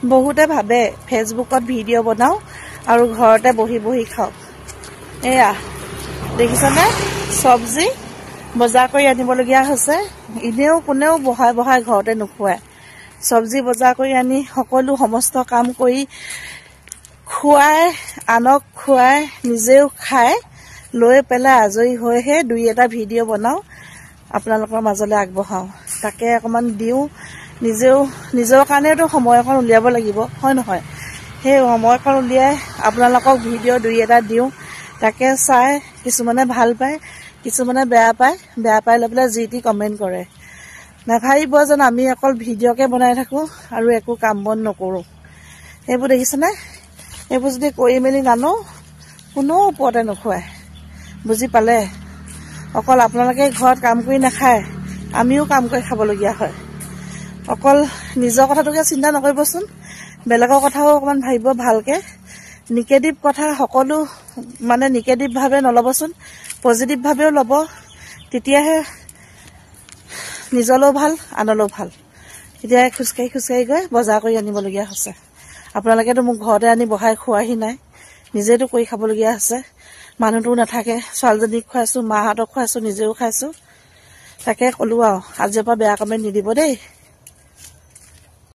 বহুতে ভাবে ফেচবুকত ভিডিঅ' বনাও আৰু ঘৰতে বহি বহি খাওঁ। এয়া দেখিছানে, চব্জি বজাৰ কৰি আনিবলগীয়া হৈছে। এনেও কোনেও বহাই বহাই ঘৰতে নোখোৱায়। চব্জি বজাৰ কৰি আনি সকলো সমস্ত কাম কৰি খুৱাই, আনক খুৱাই, নিজেও খাই লৈ পেলাই আজৰি হৈহে দুই এটা ভিডিঅ' বনাওঁ, আপোনালোকৰ মাজলৈ আগবঢ়াওঁ। তাকে অকণমান দিওঁ, নিজেও নিজৰ কাৰণেতো সময় অকণ উলিয়াব লাগিব, হয় নহয়? সেই সময়কণ উলিয়াই আপোনালোকক ভিডিঅ' দুই এটা দিওঁ। তাকে চাই কিছুমানে ভাল পায়, কিছুমানে বেয়া পাই লৈ পেলাই যি টি কমেণ্ট কৰে। নাভাবিব যেন আমি অকল ভিডিঅ'কে বনাই থাকোঁ আৰু একো কাম বন নকৰোঁ। সেইবোৰ দেখিছেনে, এইবোৰ যদি কৰি মেলি নানো কোনো ওপৰতে নোখোৱায়। বুজি পালে? অকল আপোনালোকে ঘৰত কাম কৰি নাখায়, আমিও কাম কৰি খাবলগীয়া হয়। অকল নিজৰ কথাটোকে চিন্তা নকৰিবচোন, বেলেগৰ কথাও অকণমান ভাবিব ভালকৈ। নিগেটিভ কথা সকলো নিগেটিভভাৱে নল'বচোন, পজিটিভভাৱেও ল'ব। তেতিয়াহে নিজলৈও ভাল, আনলৈও ভাল। এতিয়া খোজকাঢ়ি গৈ বজাৰ কৰি আনিবলগীয়া হৈছে। আপোনালোকেতো মোক ঘৰতে আনি বহাই খোৱাহি নাই, নিজেতো কৰি খাবলগীয়া হৈছে। মানুহটোও নাথাকে, ছোৱালীজনীক খুৱাইছোঁ, মাহঁতক খুৱাইছোঁ, নিজেও খাইছোঁ। তাকে ক'লোঁ আৰু আজিৰ পৰা বেয়া কমেণ্ট নিদিব দেই।